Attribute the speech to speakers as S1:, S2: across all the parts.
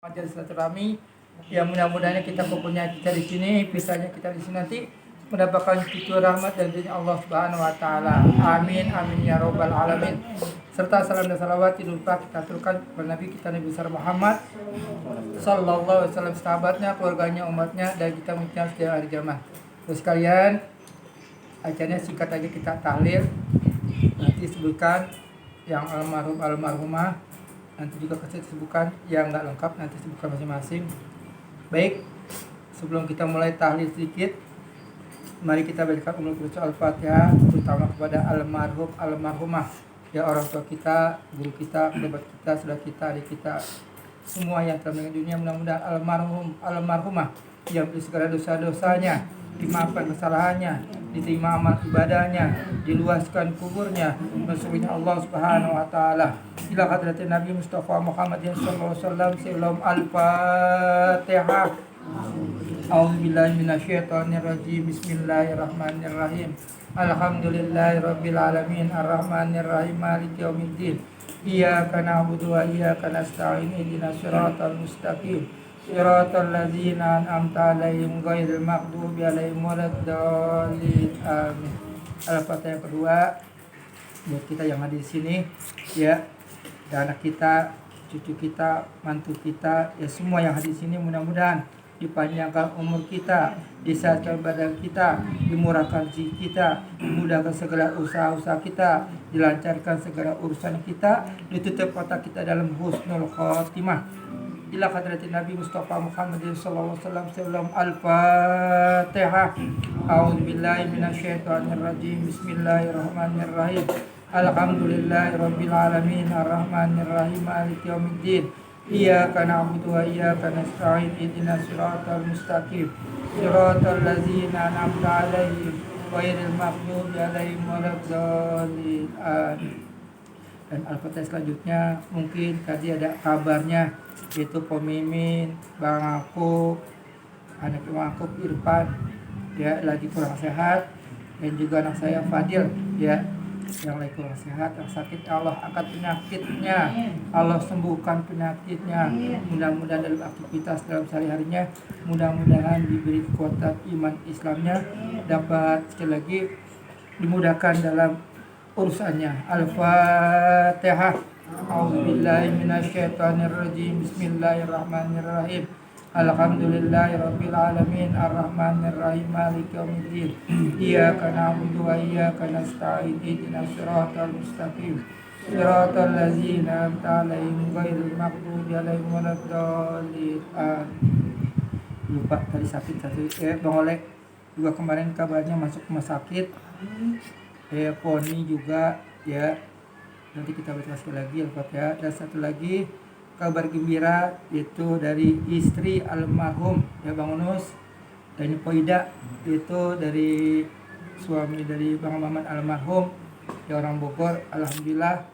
S1: Majelis silaturahmi yang mudah-mudahan kita kumpulnya kita di sini, pisahnya kita di sini nanti mendapatkan cucu rahmat dan ridha Allah Subhanahu wa taala. Amin amin ya rabbal alamin. Serta salam dan salawat tidak lupa kita aturkan kepada Nabi kita Nabi besar Muhammad sallallahu alaihi wasallam, sahabatnya, keluarganya, umatnya, dan kita mengucapkan setiap hari jamaah. Terus sekalian, acaranya singkat aja kita tahlil. Nanti sebutkan yang almarhum almarhumah, nanti juga kasih sebutkan yang nggak lengkap, nanti sebutkan masing-masing. Baik, sebelum kita mulai tahlil sedikit, mari kita bacakan Ummul Qur'an Al-Fatihah, terutama kepada almarhum almarhumah, ya orang tua kita, guru kita, kerabat kita, saudara kita, adik kita, semua yang telah meninggal dunia. Mudah-mudahan almarhum almarhumah yang segala dosa-dosanya dimaafkan, kesalahannya diterima, amal ibadahnya diluaskan kuburnya, masuknya Allah Subhanahu wa taala ila hadratin Nabi Mustafa Muhammad sallallahu alaihi wasallam. Sebelum Al-Fatihah. A'udzubillahi minasyaitonir rajim. Bismillahirrahmanirrahim. Alhamdulillahirabbil alamin arrahmanir rahim maliki yaumiddin. Iyyaka na'budu wa iyyaka nasta'in ihdinas siratal mustaqim. Siratal ladzina an'amta 'alaihim ghairil maghdubi 'alaihim waladdallin. Amin. Al-Fatihah kedua buat kita yang ada di sini, ya, dan anak kita, cucu kita, mantu kita, ya semua yang ada di sini, mudah-mudahan dipanjangkan umur kita, disehatkan badan kita, dimurahkan rezeki kita, dimudahkan segala usaha-usaha kita, dilancarkan segala urusan kita, ditutup mata kita dalam husnul khotimah. Ila hadratin Nabi Mustafa Muhammad sallallahu alaihi wasallam. Sebelum Al-Fatihah. A'udzubillahi minasyaitonir rajim. Bismillahirrahmanirrahim. Alhamdulillahirabbil alamin arrahmanir rahim maliki yaumiddin. Iyyaka na'budu wa iyyaka nasta'in ihdinas siratal mustaqim. Siratal ladzina an'amta 'alaihim ghairil maghdubi 'alaihim waladdallin. Dan Al-Fatihah selanjutnya mungkin tadi ada kabarnya, yaitu Pemimin, Bang Akub, anak Bang Akub Irfan, ya lagi kurang sehat, dan juga anak saya Fadil, ya yang lagi kurang sehat, yang sakit, Allah angkat penyakitnya, Allah sembuhkan penyakitnya. Mudah-mudahan dalam aktivitas dalam sehari-harinya, mudah-mudahan diberi kekuatan iman Islamnya, dapat sekali lagi dimudahkan dalam urusannya. Al-Fatihah. A'udzubillahi minasyaitonir rajim. Bismillahirrahmanirrahim. Alhamdulillahirabbil alamin arrahmanir rahim maliki yaumiddin. Iyyaka na'budu wa iyyaka nasta'in ihdinas siratal mustaqim. Siratal ladzina an'amta 'alaihim ghairil maghdubi 'alaihim waladdallin. Lupa tadi sakit satu. Bang Oleh juga kemarin kabarnya masuk rumah sakit. Poni juga, ya. Nanti kita baca sekali lagi Al-Fatihah. Dan satu lagi kabar gembira, yaitu dari istri almarhum, ya Bang Unus, dan Poida, yaitu dari suami dari Bang Maman almarhum, ya orang Bogor. Alhamdulillah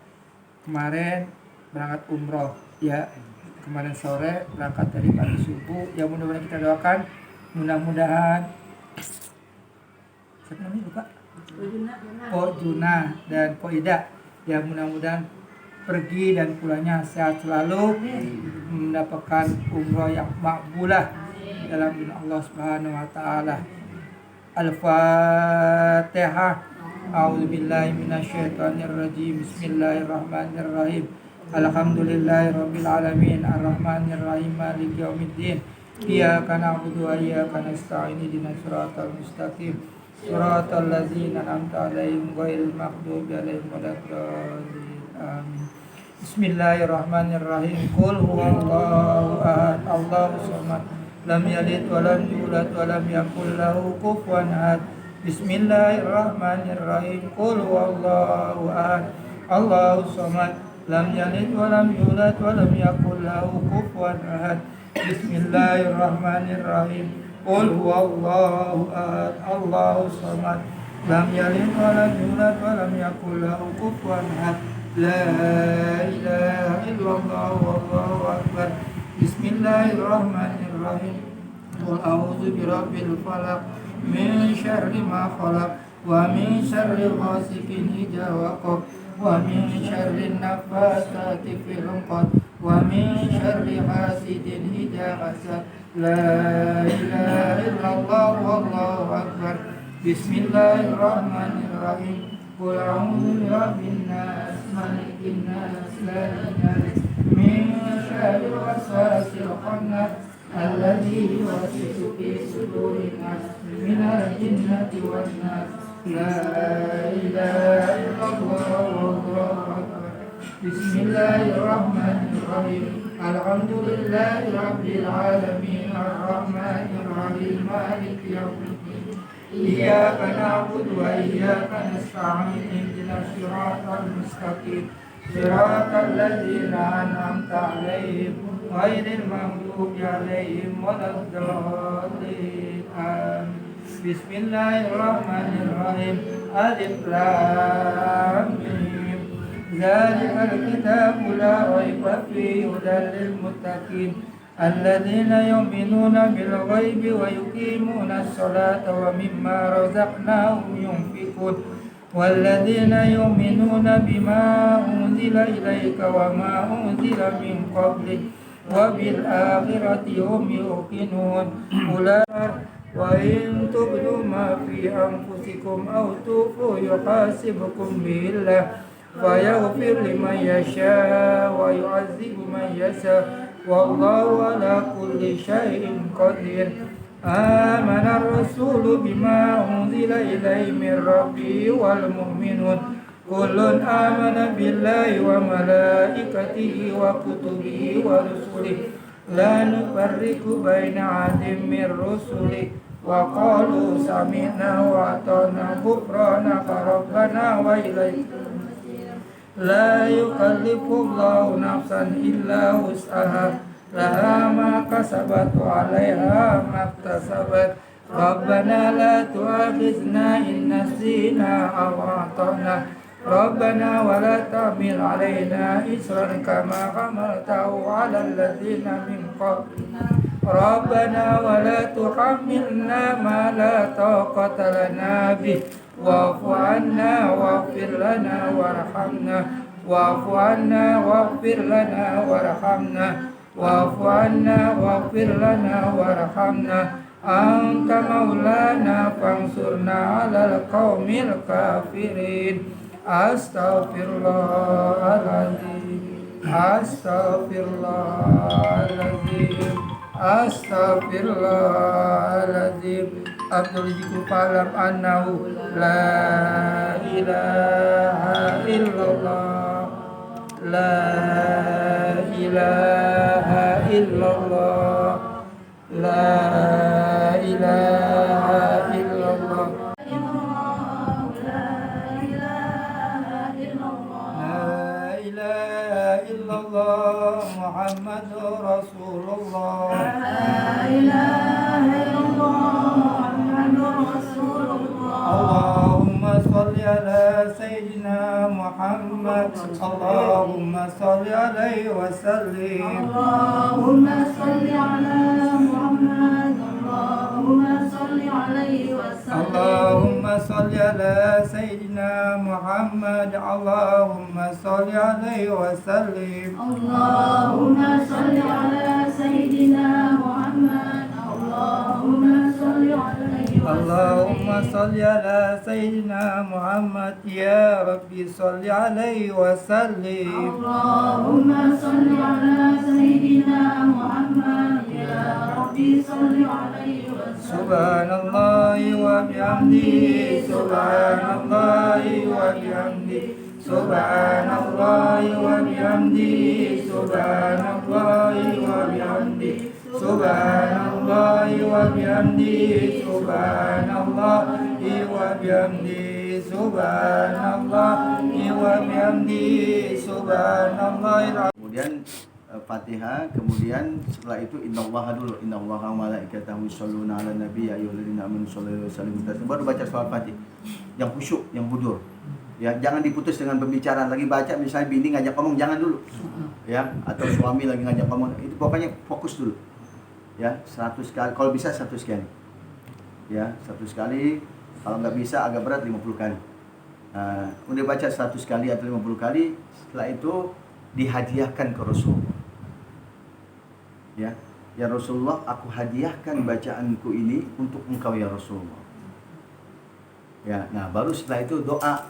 S1: kemarin berangkat umroh, ya kemarin sore berangkat dari pagi subuh. Ya mudah-mudahan kita doakan, mudah-mudahan siapa namanya lupa, Juna dan Poida, ya mudah-mudahan pergi dan pulangnya sehat selalu, mendapatkan umroh yang makbulah dalam izin Allah Subhanahu wa taala. Al-Fatihah. A'udzubillahi minasyaitonir rajim. Bismillahirrahmanirrahim. Alhamdulillahirabbil alamin arrahmanir rahim maliki yaumiddin. Iyyaka na'budu wa iyyaka nasta'in ihdinas siratal mustaqim. Siratal ladzina an'amta 'alaihim ghairil maghdubi 'alaihim waladdallin. Amin. Bismillahirrahmanirrahim. Qul huwallahu ahad, Allahus samad, lam yalid wa lam yulad wa lam yakul lahu kufuwan ahad. Bismillahirrahmanirrahim. Qul huwallahu ahad, Allahus samad, lam yalid wa lam yulad wa lam yakul lahu kufuwan ahad. Bismillahirrahmanirrahim. Qul huwallahu ahad, Allahus samad, lam yalid wa lam yulad wa lam yakul lahu kufuwan ahad. La ilaha illallah wallahu akbar. Bismillahirrahmanirrahim. Qul a'udzu birabbil falaq min syarri ma khalaq wa min syarri ghasiqin idza waqab wa min syarri naffasati fil 'uqad wa min syarri hasidin حاسد إذا حسد لا إله إلا الله والله أكبر بسم الله الرحمن الرحيم قل أعوذ برب الناس ملك الناس إله الناس من شر الوسواس الخناس الذي يوسوس في صدور الناس من الجنة والناس لا إله إلا الله والله أكبر بسم الله الرحمن الرحيم الحمد لله رب العالمين الرحمن الرحيم مالك يوم الدين إياك نعبد وإياك نستعين اهدنا الصراط المستقيم صراط الذين أنعمت عليهم غير المغضوب عليهم ولا الضالين آمين بسم الله الرحمن الرحيم ألف لام ميم ذلك الكتاب لا ريب فيه هدى للمتقين الذين يؤمنون بالغيب ويقيمون الصلاة ومما رزقناهم ينفقون والذين يؤمنون بما أنزل إليك وما أنزل من قبلك وبالآخرة هم يوقنون أولئك وإن تبدوا ما في أنفسكم أو تخفوا يحاسبكم به الله فيغفر لمن يشاء ويعذب من يشاء والله على كل شيء قدير آمن الرسول بما أنزل إليه من ربه والمؤمنون كل آمن بالله وملائكته وكتبه ورسله لا نفرق بين أحد من رسله وقالوا سمعنا وأطعنا غفرانك ربنا وإليك لا يكلف الله نفسا إلا وسعها لها ما كسبت وعليها ما اكتسبت ربنا لا تؤاخذنا إن نسينا أو أخطأنا ربنا ولا تحمل علينا إصرا كما حملته على الذين من قبلنا ربنا ولا تحملنا ما لا طاقة لنا به واعف عنا واغفر لنا وارحمنا واعف عنا واغفر لنا وارحمنا واعف عنا واغفر لنا وارحمنا أنت مولانا فانصرنا على القوم الكافرين أستغفر الله العظيم أستغفر الله العظيم أستغفر الله العظيم Abdul Jiku falam annahu la ilaha illallah la ilaha illallah la ilaha illallah la ilaha illallah Muhammadur Rasulullah la ilaha illallah اللهم صل على سيدنا محمد اللهم صل عليه وسلم
S2: اللهم صل على محمد اللهم صل عليه وسلم
S1: اللهم صل على سيدنا محمد اللهم صل عليه وسلم
S2: اللهم صل على سيدنا محمد اللهم صل عليه وسلم
S1: اللهم صل على سيدنا محمد يا ربي صل عليه وسلم
S2: اللهم صل على سيدنا محمد يا ربي صل عليه وسلم
S1: سبحان الله وبحمده سبحان الله وبحمده سبحان الله وبحمده سبحان الله وبحمده سبحان الله وبحمده سبحان الله وبحمده سبحان الله وبحمده سبحان الله.
S3: Kemudian Fatihah, kemudian setelah itu innallaha dulu, innallaha wa malaikatahu yusholluna 'alan nabi ya ayyuhalladzina amanu shollu 'alaihi wa sallimu taslima. Baru baca surah Fatih. Yang khusyuk, yang hudur. Ya, jangan diputus dengan pembicaraan. Lagi baca misalnya bini ngajak ngomong, jangan dulu. Ya, atau suami lagi ngajak ngomong, itu pokoknya fokus dulu. Ya, 100 kali, kalau bisa 100 kali. Ya, 100 kali. Kalau nggak bisa agak berat 50 kali. Udah baca 100 kali atau 50 kali, setelah itu dihadiahkan ke Rasul. Ya, ya Rasulullah, aku hadiahkan bacaanku ini untuk engkau ya Rasulullah. Ya, nah baru setelah itu doa.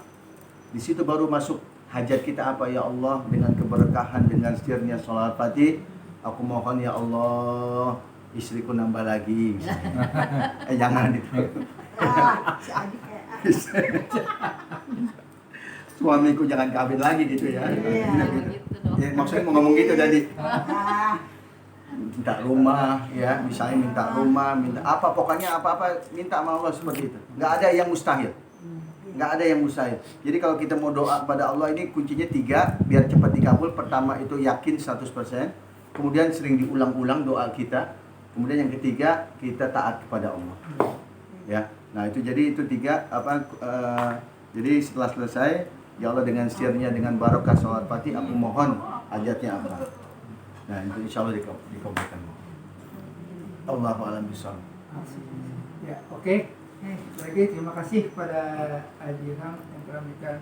S3: Di situ baru masuk hajat kita apa ya Allah, dengan keberkahan, dengan setirnya sholawat Fatih, aku mohon ya Allah istriku nambah lagi. Jangan itu.
S2: Si adik ya.
S3: Suamiku jangan kawin lagi gitu ya.
S2: Iya.
S4: Gitu dong.
S3: Ya, maksudnya mau ngomong gitu tadi.
S2: Ah,
S3: Minta rumah ya, misalnya minta rumah, minta apa, pokoknya apa-apa minta sama Allah seperti itu. Nggak ada yang mustahil. Nggak ada yang mustahil. Jadi kalau kita mau doa pada Allah ini kuncinya 3 biar cepat dikabul. Pertama itu yakin 100%, kemudian sering diulang-ulang doa kita. Kemudian yang ketiga kita taat kepada Allah. Ya. Nah, itu jadi itu 3 jadi setelah selesai, ya Allah dengan sirnya, dengan barokah sholawat Fatih, aku mohon hajatnya apa. Nah, itu insya Allah dikabulkan. Allahu a'lam bishawab.
S1: Ya, oke. Lagi terima kasih kepada Haji Ilham yang telah memberikan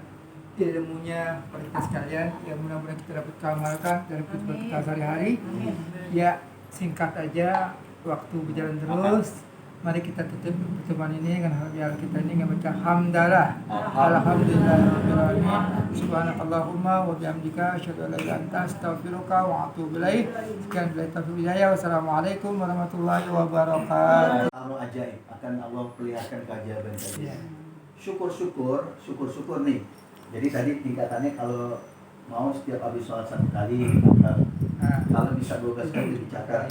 S1: ilmunya kepada kita sekalian. Ya, mudah-mudahan kita dapat amalkan dalam kehidupan kita sehari-hari. Ya, singkat aja, waktu berjalan terus. Mari kita tutup pertemuan ini dengan hal kita ini dengan baca hamdalah. Alhamdulillahirabbil alamin. Subhanakallahumma wa bihamdika asyhadu an la ilaha illa anta astaghfiruka wa atubu ilaik. Sekian billahi taufiq hidayah. Wassalamualaikum warahmatullahi wabarakatuh.
S3: Ajaib akan Allah perlihatkan keajaiban tadi.
S1: Ya.
S3: Syukur nih. Jadi tadi tingkatannya kalau mau setiap habis sholat 1 kali, kalau bisa 12 kali dicatat.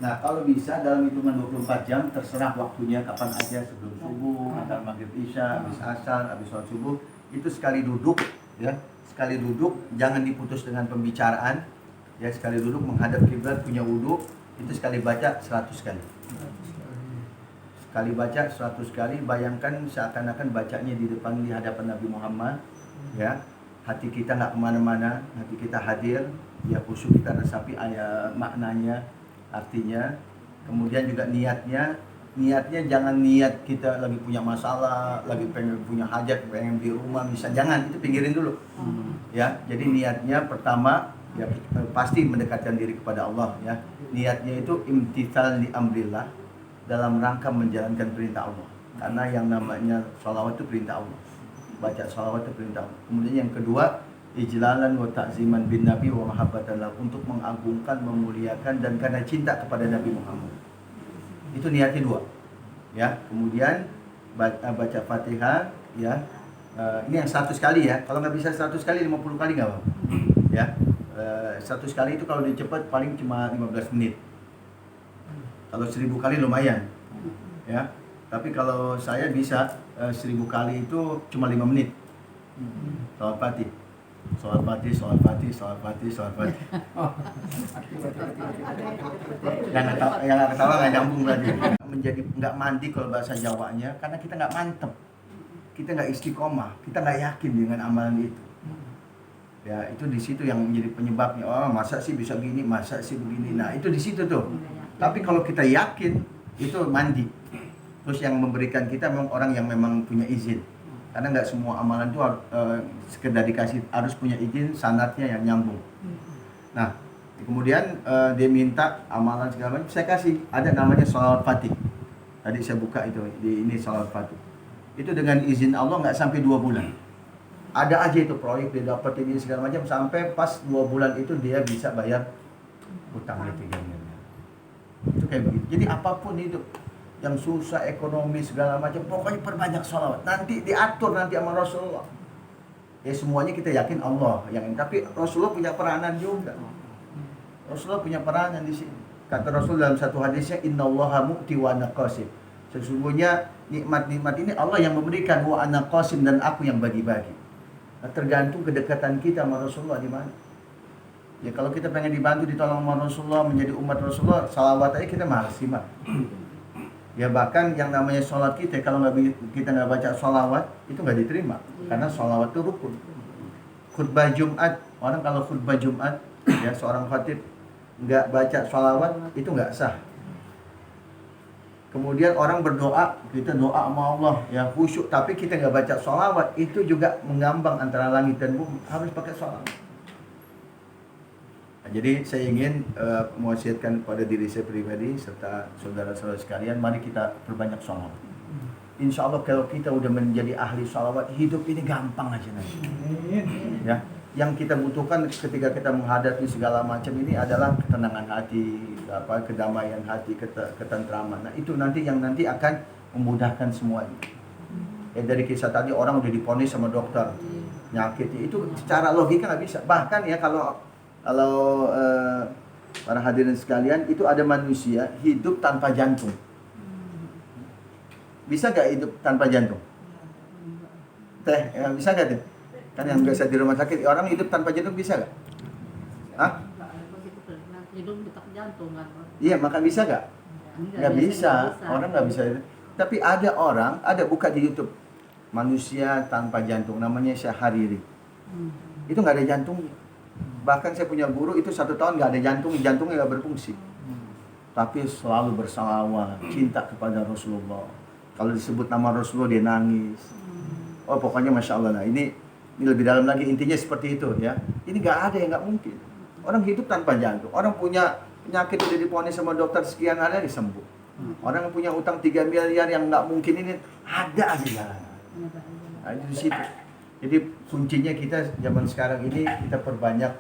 S3: Nah, kalau bisa dalam hitungan 24 jam, terserah waktunya kapan aja, sebelum subuh, antara maghrib isya, habis asar, habis sholat subuh, itu sekali duduk, ya, sekali duduk, jangan diputus dengan pembicaraan, ya, sekali duduk menghadap kiblat, punya wudhu, itu sekali baca 100 kali. Sekali baca 100 kali, bayangkan seakan-akan bacanya di depan, di hadapan Nabi Muhammad, ya, hati kita nggak kemana-mana, hati kita hadir, ya, khusyuk kita resapi ayat maknanya, artinya. Kemudian juga niatnya jangan niat kita lagi punya masalah, lagi pengen punya hajat, pengen di rumah, bisa, jangan, itu pinggirin dulu. Ya, jadi niatnya pertama ya pasti mendekatkan diri kepada Allah, ya. Niatnya itu imtithal li amrillah, dalam rangka menjalankan perintah Allah. Karena yang namanya sholawat itu perintah Allah. Baca sholawat itu perintah Allah. Kemudian yang kedua, ijlalan wa ta'ziman bin nabi wa mahabbatan lahu, untuk mengagungkan, memuliakan dan karena cinta kepada Nabi Muhammad. Itu niatnya 2. Ya, kemudian baca Fatihah, ya. Ini yang 100 kali ya. Kalau nggak bisa 100 kali, 50 kali nggak apa-apa. Ya. 100 kali itu kalau dicepat paling cuma 15 menit. Kalau 1000 kali lumayan. Ya. Tapi kalau saya bisa 1000 kali itu cuma 5 menit. Sholawat Fatih. Sholawat Fatih. Yang nggak ketawa nggak nyambung lagi. Menjadi nggak mandi kalau bahasa Jawanya, karena kita nggak mantep, kita nggak istiqomah, kita nggak yakin dengan amalan itu. Ya, itu di situ yang menjadi penyebabnya. Oh, masa sih bisa gini, masa sih begini. Nah, itu di situ tuh. Tapi kalau kita yakin, itu mandi. Terus yang memberikan kita memang orang yang memang punya izin. Karena nggak semua amalan itu sekedar dikasih, harus punya izin, sanadnya yang nyambung. Nah, kemudian dia minta amalan segala macam, saya kasih. Ada namanya sholawat Fatih. Tadi saya buka itu, di ini sholawat Fatih. Itu dengan izin Allah nggak sampai 2 bulan. Ada aja itu proyek dia dapat ini segala macam, sampai pas 2 bulan itu dia bisa bayar utangnya 3 miliar. Itu kayak begitu. Jadi apapun itu yang susah, ekonomi segala macam, pokoknya perbanyak sholawat. Nanti diatur nanti sama Rasulullah. Ya semuanya kita yakin Allah yang ini, tapi Rasulullah punya peranan juga. Rasulullah punya peranan di sini. Kata Rasul dalam satu hadisnya, innallaha mu'ti wa ana qasim. Sesungguhnya nikmat-nikmat ini Allah yang memberikan, wa ana qasim, dan aku yang bagi-bagi. Nah, tergantung kedekatan kita sama Rasulullah di mana. Ya kalau kita pengen dibantu, ditolong sama Rasulullah, menjadi umat Rasulullah, salawat aja kita maksimal. Ya bahkan yang namanya sholat kita, kalau kita nggak baca sholawat, itu nggak diterima. Karena sholawat itu rukun. Khutbah Jumat, orang kalau khutbah Jumat, ya seorang khatib nggak baca sholawat, itu nggak sah. Kemudian orang berdoa, kita doa sama Allah, ya khusyuk, tapi kita nggak baca sholawat, itu juga mengambang antara langit dan bumi, harus pakai sholawat. Jadi saya ingin mewasiatkan kepada diri saya pribadi serta saudara-saudara sekalian, mari kita perbanyak sholawat. Insya Allah kalau kita udah menjadi ahli sholawat, hidup ini gampang aja nanti. Ya, yang kita butuhkan ketika kita menghadapi segala macam ini adalah ketenangan hati, kedamaian hati, ketentraman. Nah itu nanti yang nanti akan memudahkan semuanya. Ya, dari kisah tadi orang udah diponis sama dokter nyakitnya, itu secara logika nggak bisa. Bahkan ya kalau para hadirin sekalian, itu ada manusia hidup tanpa jantung. Bisa gak hidup tanpa jantung? Teh, ya, bisa gak tuh? Kan yang biasa di rumah sakit, orang hidup tanpa jantung bisa gak? Hah?
S4: Hidup detak jantung kan?
S3: Iya, maka bisa gak? Gak bisa, orang gak bisa. Tapi ada orang, ada buka di YouTube, manusia tanpa jantung, namanya Syahariri. Itu gak ada jantungnya. Bahkan saya punya guru itu 1 tahun gak ada jantung, jantungnya gak berfungsi. Tapi selalu bersalawat, cinta kepada Rasulullah. Kalau disebut nama Rasulullah dia nangis. Oh pokoknya Masya Allah. Nah ini lebih dalam lagi, intinya seperti itu ya. Ini gak ada yang gak mungkin. Orang hidup tanpa jantung. Orang punya penyakit udah diponis sama dokter sekian hari disembuh. Orang yang punya utang 3 miliar yang gak mungkin ini ada aja jalan. Nah, di situ. Jadi kuncinya kita zaman sekarang ini kita perbanyak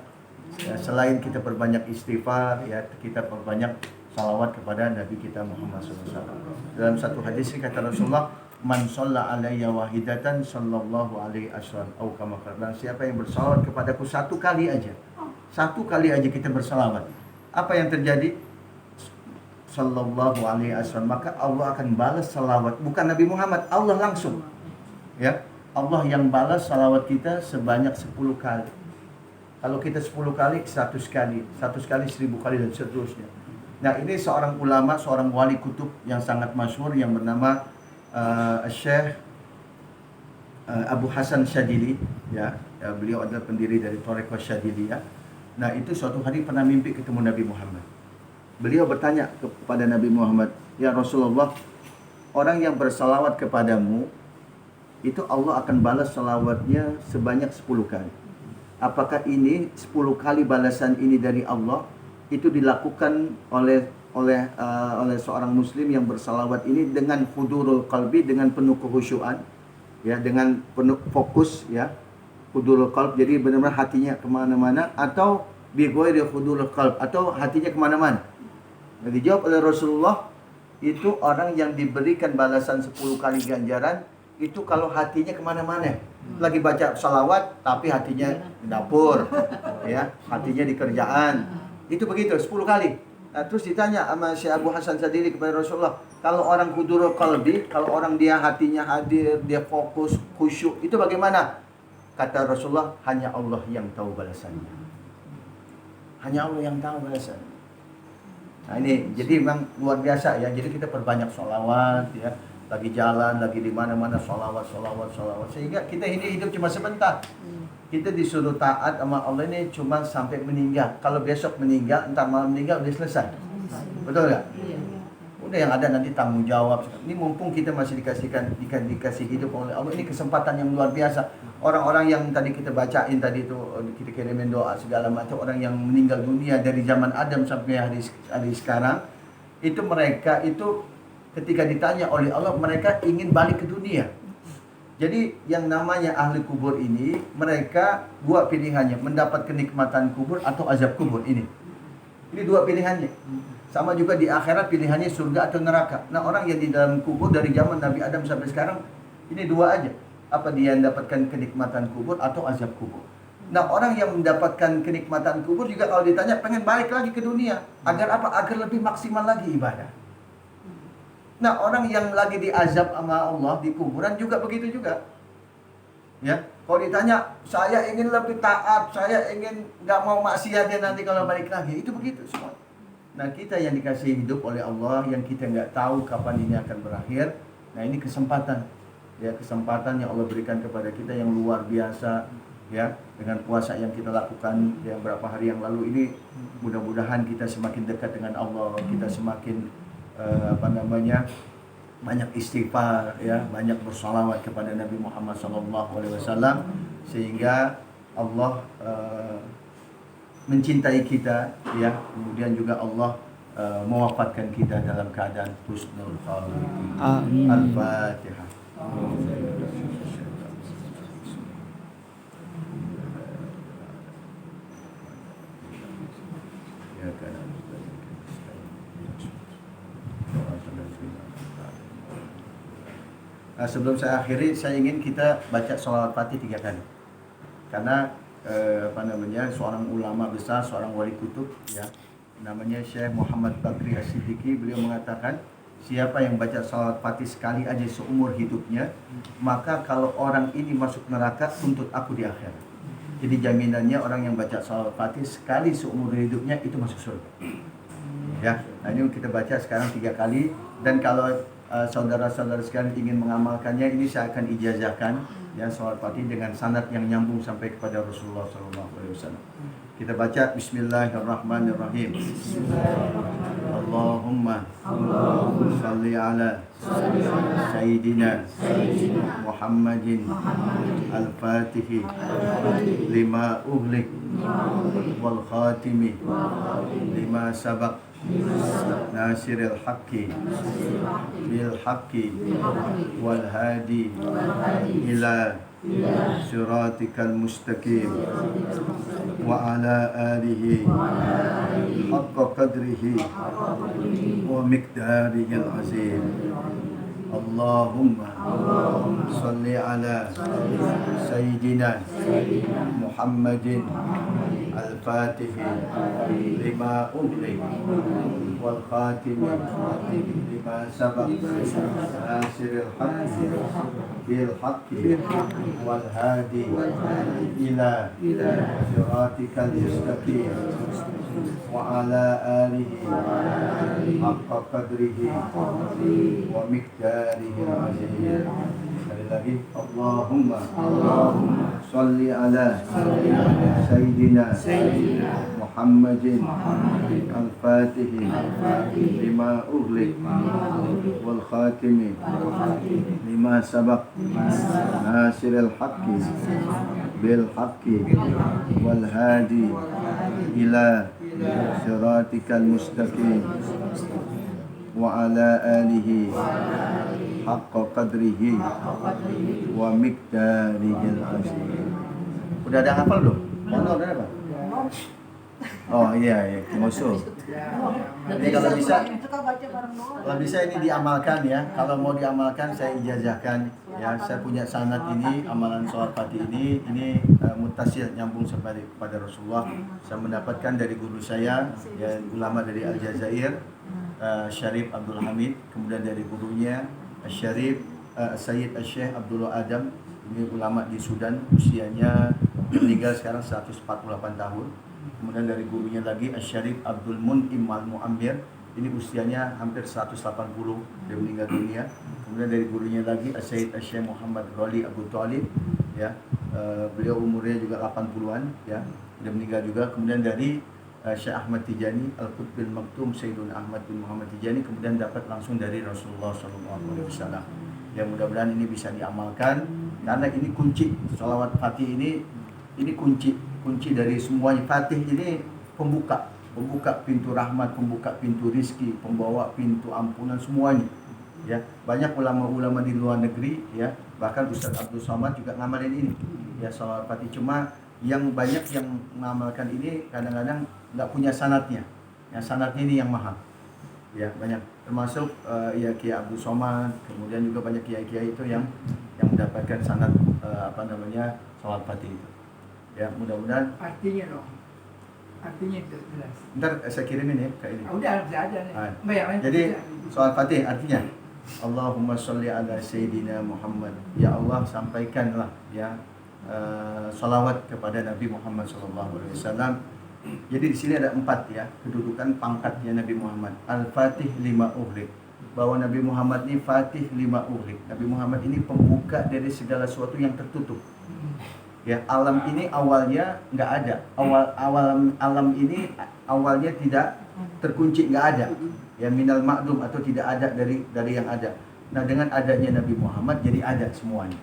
S3: ya, selain kita perbanyak istighfar ya, kita perbanyak salawat kepada Nabi kita Muhammad SAW. Dalam satu hadis kata Rasulullah, man shalla alayya wahidatan sallallahu alaihi asran au kama qala. Siapa yang bersalawat kepadaku 1 kali aja. 1 kali aja kita bersalawat. Apa yang terjadi? Sallallahu alaihi asran, maka Allah akan balas salawat, bukan Nabi Muhammad, Allah langsung. Ya, Allah yang balas salawat kita sebanyak 10 kali. Kalau kita 10 kali, 100 kali, 100 kali 1000 kali dan seterusnya. Nah ini seorang ulama, seorang wali kutub yang sangat masyhur yang bernama Syekh Abu Hasan Syadili. Ya, beliau adalah pendiri dari Thariqah Syadiliyah. Nah itu suatu hari pernah mimpi ketemu Nabi Muhammad. Beliau bertanya kepada Nabi Muhammad, ya Rasulullah, orang yang bersalawat kepadamu itu Allah akan balas salawatnya sebanyak 10 kali. Apakah ini 10 kali balasan ini dari Allah? Itu dilakukan oleh seorang muslim yang bersalawat ini dengan hudurul qalbi, dengan penuh kehusyuan ya, dengan penuh fokus ya, hudurul qalb, jadi benar-benar hatinya kemana-mana, atau bi ghairi hudurul qalb, atau hatinya kemana-mana. Jadi dijawab oleh Rasulullah, itu orang yang diberikan balasan 10 kali ganjaran itu kalau hatinya kemana-mana, lagi baca salawat tapi hatinya di dapur ya, hatinya di kerjaan. Itu begitu 10 kali. Nah, terus ditanya sama Syekh Abu Hasan Sadili kepada Rasulullah, kalau orang hudurul qalbi, kalau orang dia hatinya hadir, dia fokus, khusyuk, itu bagaimana? Kata Rasulullah, hanya Allah yang tahu balasannya. Hanya Allah yang tahu balasannya. Nah ini jadi memang luar biasa ya. Jadi kita perbanyak sholawat ya, lagi jalan, lagi di mana-mana sholawat, sehingga kita ini hidup cuma sebentar. Kita disuruh taat sama Allah ini cuma sampai meninggal. Kalau besok meninggal, entar malam meninggal, udah selesai. Betul nggak? Udah yang ada nanti tanggung jawab. Ini mumpung kita masih dikasih hidup oleh Allah, ini kesempatan yang luar biasa. Orang-orang yang tadi kita bacain tadi itu, kita kirimin doa segala macam, orang yang meninggal dunia dari zaman Adam sampai hari sekarang, itu mereka itu ketika ditanya oleh Allah, mereka ingin balik ke dunia. Jadi yang namanya ahli kubur ini, mereka 2 pilihannya, mendapat kenikmatan kubur atau azab kubur ini. Ini 2 pilihannya. Sama juga di akhirat pilihannya surga atau neraka. Nah orang yang di dalam kubur dari zaman Nabi Adam sampai sekarang, ini 2 aja. Apa dia mendapatkan kenikmatan kubur atau azab kubur. Nah orang yang mendapatkan kenikmatan kubur juga kalau ditanya pengen balik lagi ke dunia. Agar apa? Agar lebih maksimal lagi ibadah. Nah orang yang lagi diazab sama Allah di kuburan juga begitu juga. Ya, kalau ditanya saya ingin lebih taat, saya ingin nggak mau maksiat ya nanti kalau balik lagi, itu begitu semua. Nah kita yang dikasih hidup oleh Allah, yang kita nggak tahu kapan ini akan berakhir. Nah ini kesempatan, ya kesempatan yang Allah berikan kepada kita yang luar biasa. Ya, dengan puasa yang kita lakukan yang beberapa hari yang lalu ini, mudah-mudahan kita semakin dekat dengan Allah, kita semakin banyak istighfar ya, banyak bersalawat kepada Nabi Muhammad SAW, sehingga Allah mencintai kita, ya. Kemudian juga Allah mewafatkan kita dalam keadaan husnul khawati.
S5: Amin.
S3: Al-Fatihah. Sebelum saya akhiri, saya ingin kita baca sholawat Fatih 3 kali. Karena seorang ulama besar, seorang wali kutub, ya, namanya Syekh Muhammad Bakri As-Siddiqi, beliau mengatakan, siapa yang baca sholawat Fatih sekali aja seumur hidupnya, maka kalau orang ini masuk neraka, tuntut aku di akhirat. Jadi jaminannya orang yang baca sholawat Fatih sekali seumur hidupnya itu masuk surga. Ya, nah ini kita baca sekarang 3 kali, dan kalau saudara-saudara sekalian ingin mengamalkannya, ini saya akan ijazahkan ya sholawat Fatih dengan sanad yang nyambung sampai kepada Rasulullah SAW. Kita baca Bismillahirrahmanirrahim. Allahumma salli ala Sayyidina Muhammadin al-Fatihi lima uhlik wal khatimi lima sabaq nasiril haqqi bil haqqi wal hadi ila siratikal mustaqim wa ala alihi haqqa qadrihi wa miqdarihil azim. Allahumma salli ala Sayyidina Muhammadin al-Fatihi lima ughliq wal khatimi lima sabaq nasiril haqqi bil haqqi wal hadi ila siratikal mustaqim wa ala alihi haqqa qadrihi wa miqdarihil azim. Sekali lagi, Allahumma salli ala Sayyidina Muhammadin al-Fatihi lima ughliq wal khatimi lima sabaq nasiril haqqi bil haqqi wal hadi ila siratikal mustaqim wa ala alihi haqqa qadrihi wa miqdarihil azim. Udah ada hafal belum? Mondor udah apa? Oh iya, musuh. Ini kalau bisa, ini diamalkan ya. Kalau mau diamalkan, saya ijazahkan ya. Saya punya sanad ini, amalan sholawat Fatih ini mutasil, nyambung sampai kepada Rasulullah. Saya mendapatkan dari guru saya, ya, ulama dari Aljazair, Syarif Abdul Hamid. Kemudian dari gurunya Syarif Sayyid Syekh Abdullah Adam. Ini ulama di Sudan, usianya meninggal sekarang 148 tahun. Kemudian dari gurunya lagi Syarif Abdul Mun'im Al-Mu'ammir, ini usianya hampir 180, dia meninggal dunia. Kemudian dari gurunya lagi Syekh Muhammad Ghali Abu Talib, ya, beliau umurnya juga 80-an, ya, dia meninggal juga. Kemudian dari Syekh Ahmad Tijani Al-Qutbil Maktum Sayyidun Ahmad bin Muhammad Tijani, kemudian dapat langsung dari Rasulullah SAW. Ya, mudah-mudahan ini bisa diamalkan, karena ini kunci sholawat Fatih ini kunci dari semuanya. Fatih ini pembuka pintu rahmat, pembuka pintu rizki, pembawa pintu ampunan semuanya. Ya, banyak ulama-ulama di luar negeri, ya, bahkan Ustaz Abdul Somad juga ngamalin ini. Ya, sholawat Fatih, cuma yang banyak yang mengamalkan ini kadang-kadang nggak punya sanadnya. Ya, sanadnya ini yang mahal. Ya, banyak, termasuk ya Kiai Abdul Somad, kemudian juga banyak kiai-kiai itu yang mendapatkan sanad sholawat Fatih itu. Ya, mudah-mudahan
S1: Artinya dong. Artinya itu jelas.
S3: ntar saya kirimin ya ke ini.
S1: Udah ada nih.
S3: Jadi sholawat Fatih artinya Allahumma sholli ala Sayyidina Muhammad. Ya Allah, sampaikanlah ya sholawat kepada Nabi Muhammad SAW. Jadi di sini ada 4 ya kedudukan pangkatnya Nabi Muhammad. Al-Fatih lima ughliq, bahwa Nabi Muhammad ini Fatih lima ughliq. Nabi Muhammad ini pembuka dari segala sesuatu yang tertutup. Ya, alam ini awalnya nggak ada. Alam ini awalnya tidak terkunci, nggak ada. Ya, minal ma'dum, atau tidak ada dari yang ada. Nah, dengan adanya Nabi Muhammad jadi ada semuanya.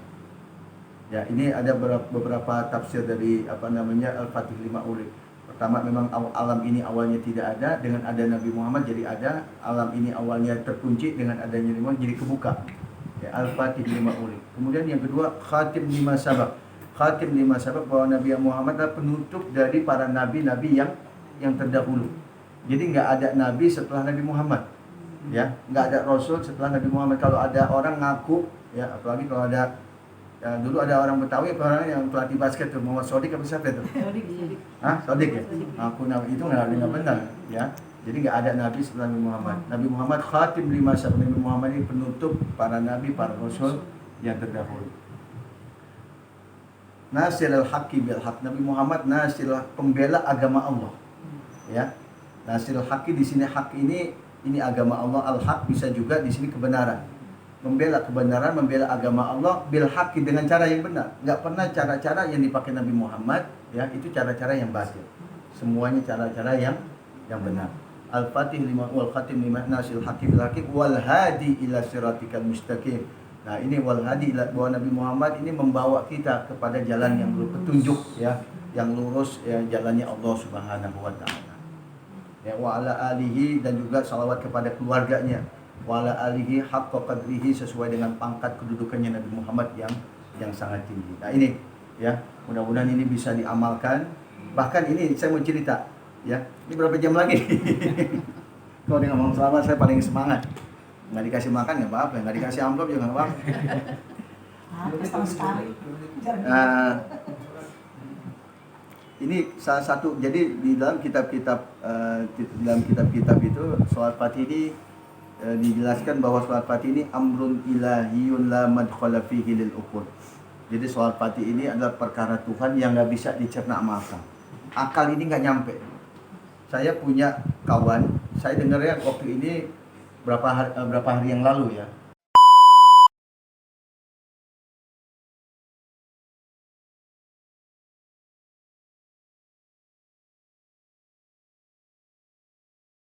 S3: Ya, ini ada beberapa tafsir dari Al-Fatih lima ughliq. Pertama memang alam ini awalnya tidak ada, dengan ada Nabi Muhammad jadi ada. Alam ini awalnya terkunci, dengan adanya Nabi Muhammad jadi kebuka. Ya, Al-Fatih lima ulik. Kemudian yang kedua, khatim lima sabab. Khatim lima sabab, bahwa Nabi Muhammad adalah penutup dari para nabi-nabi yang terdahulu. Jadi nggak ada nabi setelah Nabi Muhammad. Ya, nggak ada rasul setelah Nabi Muhammad. Kalau ada orang ngaku, ya apalagi kalau ada dulu ada orang Betawi, orang yang pelatih basket tuh, Muhammad Sodik apa siapa itu? Hah? Sodik ya? Aku nabi itu nggak benar, ya. Jadi nggak ada nabi setelah Nabi Muhammad. Nabi Muhammad khatim lima sabab. Nabi Muhammad ini penutup para nabi, para rasul yang terdahulu. Nasir al-haqqi bil haq. Nabi Muhammad nasir, pembela agama Allah. Ya. Nasir al-haqqi di sini hak ini agama Allah, al-haq bisa juga di sini kebenaran. Membela kebenaran, membela agama Allah bil haqqi, dengan cara yang benar. Enggak pernah cara-cara yang dipakai Nabi Muhammad, ya, itu cara-cara yang batil. Semuanya cara-cara yang benar. Al-Fatih lima wal khatim lima nasil haqqi bil haqqi wal hadi ila siratikal mustaqim. Nah, ini wal hadi ila, bahwa Nabi Muhammad ini membawa kita kepada jalan yang berpetunjuk, ya, yang lurus, ya, jalannya Allah Subhanahu wa taala. Ya, wa ala alihi, dan juga salawat kepada keluarganya. Wa ala alihi haqqa qadrihi, sesuai dengan pangkat kedudukannya Nabi Muhammad yang sangat tinggi. Nah, ini, ya, mudah-mudahan ini bisa diamalkan. Bahkan ini saya mau cerita, ya. Ini berapa jam lagi? Kalau dia ngomong selamat, saya paling semangat. Nggak dikasih makan nggak apa-apa, nggak dikasih amplop juga nggak apa-apa.
S2: Setahun sekali.
S3: Ini salah satu, jadi di dalam kitab-kitab itu Salat Fatih ini dijelaskan bahwa Salat Fatih ini amrun ilahiyun la madkhala fihi lil uqul. Jadi Salat Fatih ini adalah perkara Tuhan yang nggak bisa dicerna sama akal. Akal ini nggak nyampe. Saya punya kawan, saya dengarnya waktu ini berapa hari yang lalu, ya.